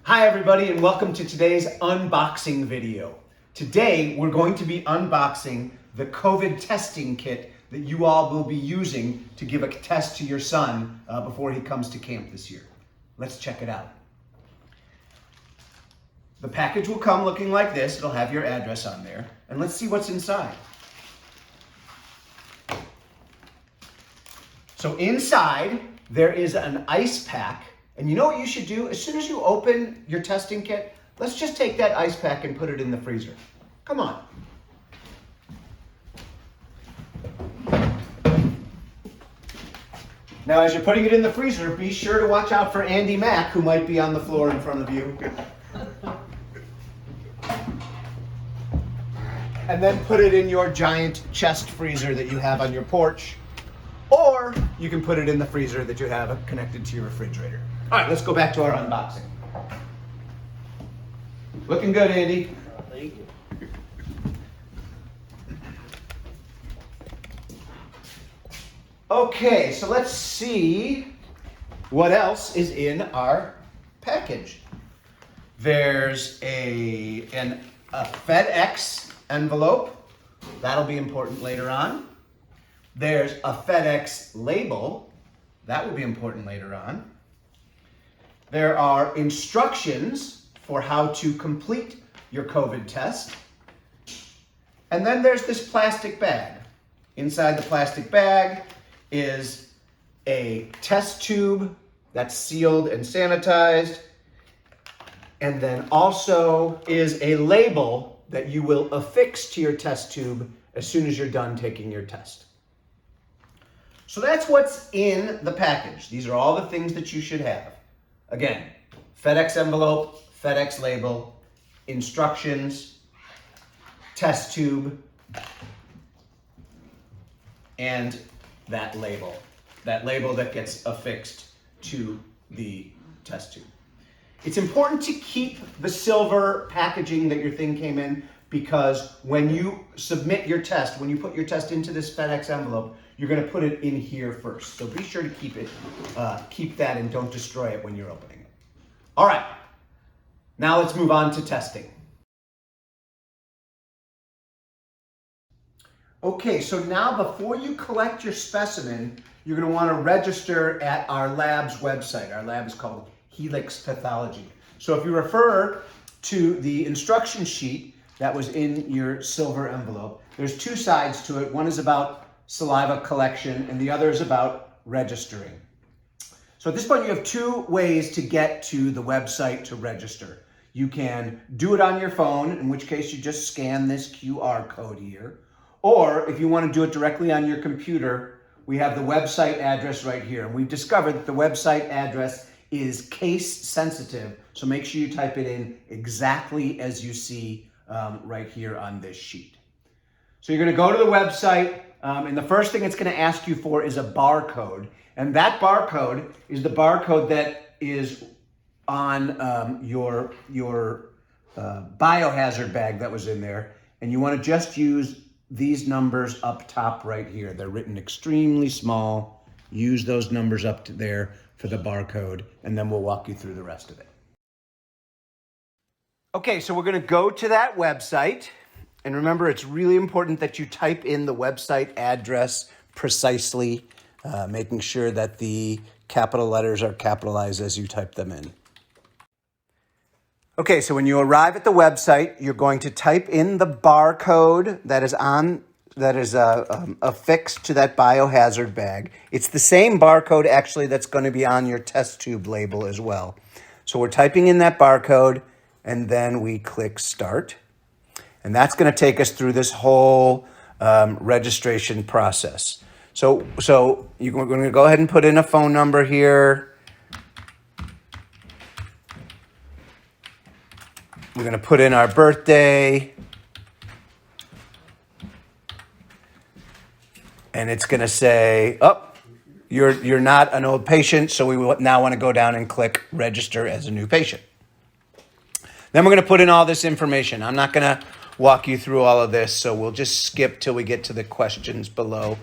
Hi everybody and welcome to today's unboxing video. Today we're going to be unboxing the COVID testing kit that you all will be using to give a test to your son before he comes to camp this year. Let's check it out. The package will come looking like this. It'll have your address on there. And let's see what's inside. So inside there is an ice pack. And you know what you should do? As soon as you open your testing kit, let's just take that ice pack and put it in the freezer. Come on. Now, as you're putting it in the freezer, be sure to watch out for Andy Mack, who might be on the floor in front of you. And then put it in your giant chest freezer that you have on your porch. Or you can put it in the freezer that you have connected to your refrigerator. All right, let's go back to our unboxing. Looking good, Andy. Thank you. Okay, so let's see what else is in our package. There's a FedEx envelope. That'll be important later on. There's a FedEx label. That will be important later on. There are instructions for how to complete your COVID test. And then there's this plastic bag. Inside the plastic bag is a test tube that's sealed and sanitized. And then also is a label that you will affix to your test tube as soon as you're done taking your test. So that's what's in the package. These are all the things that you should have. Again, FedEx envelope, FedEx label, instructions, test tube, and that label. That label that gets affixed to the test tube. It's important to keep the silver packaging that your thing came in, because when you submit your test, when you put your test into this FedEx envelope, you're going to put it in here first. So be sure to keep that and don't destroy it when you're opening it. All right, now let's move on to testing. Okay, so now before you collect your specimen, you're going to want to register at our lab's website. Our lab is called Helix Pathology. So if you refer to the instruction sheet that was in your silver envelope, there's two sides to it. One is about saliva collection and the other is about registering. So at this point you have two ways to get to the website to register. You can do it on your phone, in which case you just scan this QR code here. Or if you want to do it directly on your computer, we have the website address right here. And we've discovered that the website address is case sensitive. So make sure you type it in exactly as you see right here on this sheet. So you're going to go to the website, and the first thing it's going to ask you for is a barcode. And that barcode is the barcode that is on your biohazard bag that was in there. And you want to just use these numbers up top right here. They're written extremely small. Use those numbers up to there for the barcode, and then we'll walk you through the rest of it. Okay, so we're going to go to that website. And remember, it's really important that you type in the website address precisely, making sure that the capital letters are capitalized as you type them in. Okay, so when you arrive at the website, you're going to type in the barcode that is affixed to that biohazard bag. It's the same barcode actually that's going to be on your test tube label as well. So we're typing in that barcode, and then we click start. And that's going to take us through this whole registration process. So you're going to go ahead and put in a phone number here. We're going to put in our birthday. And it's going to say, oh, you're not an old patient, so we will now want to go down and click register as a new patient. Then we're going to put in all this information. I'm not going to walk you through all of this, so we'll just skip till we get to the questions below.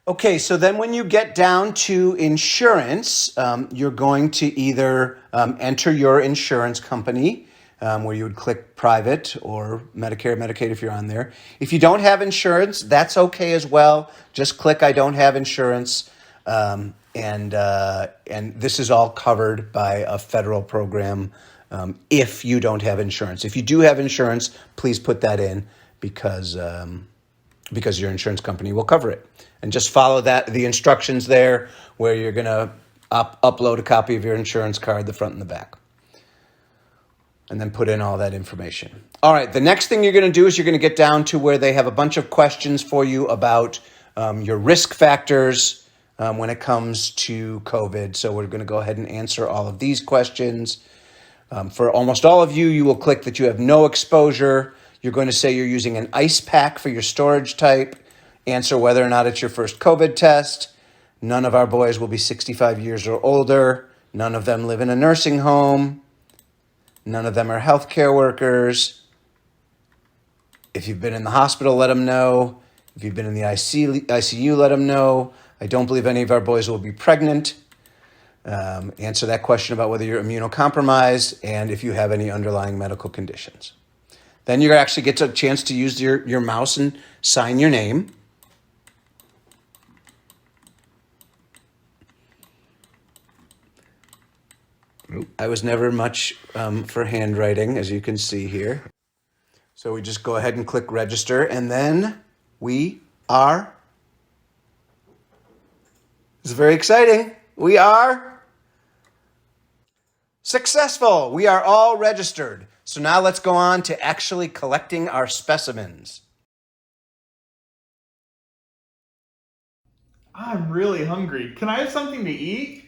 Okay, so then when you get down to insurance, you're going to either enter your insurance company, where you would click private or Medicare, Medicaid if you're on there. If you don't have insurance, that's okay as well. Just click I don't have insurance, and this is all covered by a federal program. If you don't have insurance, if you do have insurance, please put that in because your insurance company will cover it. And just follow the instructions there where you're going to upload a copy of your insurance card, the front and the back. And then put in all that information. All right, the next thing you're going to do is you're going to get down to where they have a bunch of questions for you about your risk factors when it comes to COVID. So we're going to go ahead and answer all of these questions. For almost all of you, you will click that you have no exposure. You're going to say you're using an ice pack for your storage type. Answer whether or not it's your first COVID test. None of our boys will be 65 years or older. None of them live in a nursing home. None of them are healthcare workers. If you've been in the hospital, let them know. If you've been in the ICU, let them know. I don't believe any of our boys will be pregnant. Answer that question about whether you're immunocompromised and if you have any underlying medical conditions. Then you actually get a chance to use your mouse and sign your name. I was never much for handwriting, as you can see here. So we just go ahead and click register, and then we are, it's very exciting, we are successful. We are all registered. So now let's go on to actually collecting our specimens. I'm really hungry. Can I have something to eat?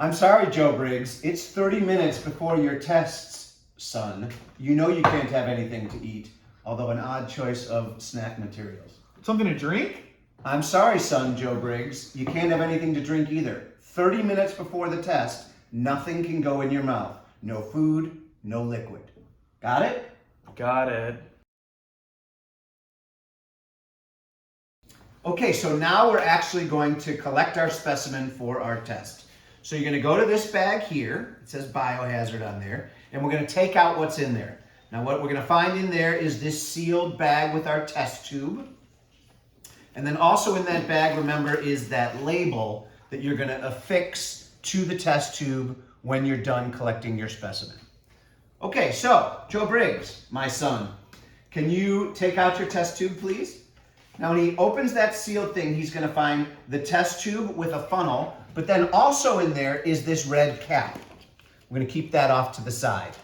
I'm sorry, Joe Briggs. It's 30 minutes before your tests, son. You know you can't have anything to eat, although an odd choice of snack materials. Something to drink? I'm sorry, son, Joe Briggs. You can't have anything to drink either. 30 minutes before the test, nothing can go in your mouth. No food, no liquid. Got it? Got it. Okay, so now we're actually going to collect our specimen for our test. So you're going to go to this bag here. It says biohazard on there. And we're going to take out what's in there. Now what we're going to find in there is this sealed bag with our test tube. And then also in that bag, remember, is that label that you're going to affix to the test tube when you're done collecting your specimen. Okay, so Joe Briggs, my son, can you take out your test tube, please? Now, when he opens that sealed thing, he's going to find the test tube with a funnel, but then also in there is this red cap. We're going to keep that off to the side.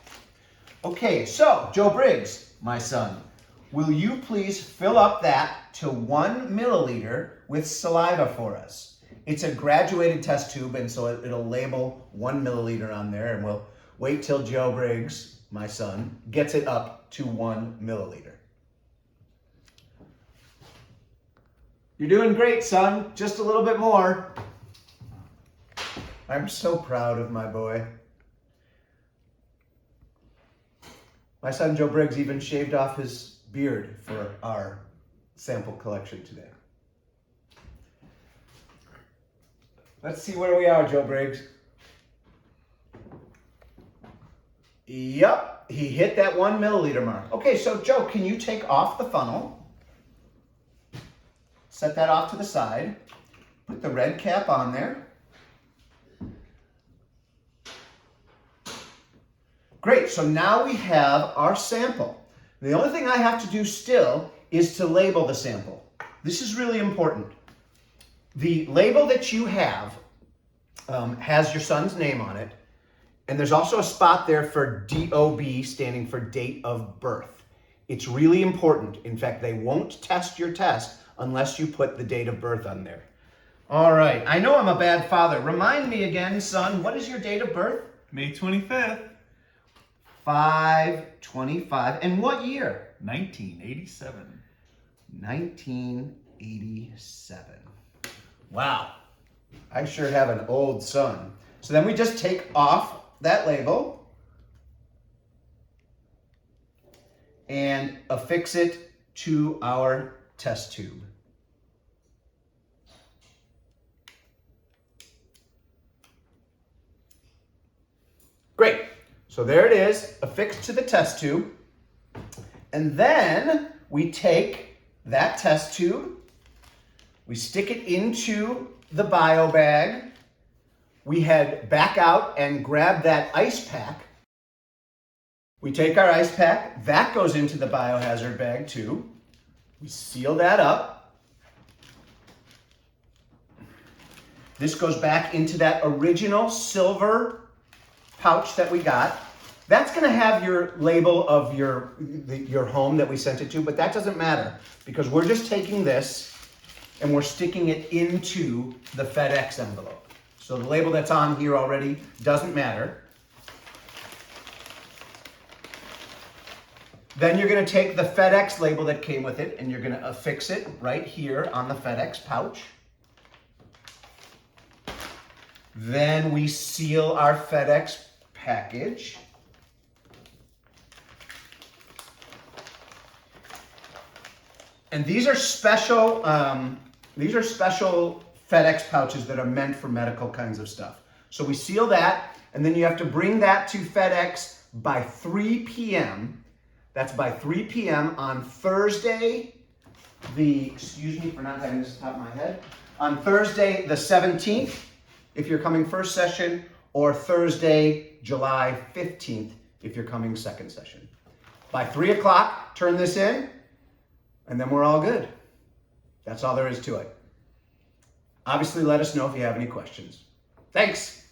Okay, so Joe Briggs, my son, will you please fill up that to 1 milliliter with saliva for us? It's a graduated test tube, and so it'll label 1 milliliter on there, and we'll wait till Joe Briggs, my son, gets it up to 1 milliliter. You're doing great, son. Just a little bit more. I'm so proud of my boy. My son Joe Briggs even shaved off his beard for our sample collection today. Let's see where we are, Joe Briggs. Yep, he hit that 1 milliliter mark. Okay, so Joe, can you take off the funnel? Set that off to the side. Put the red cap on there. Great, so now we have our sample. The only thing I have to do still is to label the sample. This is really important. The label that you have has your son's name on it, and there's also a spot there for DOB, standing for date of birth. It's really important. In fact, they won't test your test unless you put the date of birth on there. All right, I know I'm a bad father. Remind me again, son, what is your date of birth? May 25th. 5/25. And what year? 1987. 1987. Wow. I sure have an old son. So then we just take off that label and affix it to our test tube. Great. So there it is, affixed to the test tube. And then we take that test tube, we stick it into the bio bag, we head back out and grab that ice pack. We take our ice pack, that goes into the biohazard bag too. We seal that up. This goes back into that original silver pouch that we got. That's going to have your label of your home that we sent it to, but that doesn't matter because we're just taking this and we're sticking it into the FedEx envelope. So the label that's on here already doesn't matter. Then you're going to take the FedEx label that came with it and you're going to affix it right here on the FedEx pouch. Then we seal our FedEx package. And these are special FedEx pouches that are meant for medical kinds of stuff. So we seal that, and then you have to bring that to FedEx by 3 p.m. That's by 3 p.m. on Thursday, excuse me for not having this top of my head, on Thursday the 17th, if you're coming first session, or Thursday, July 15th, if you're coming second session. By 3 o'clock, turn this in, and then we're all good. That's all there is to it. Obviously, let us know if you have any questions. Thanks.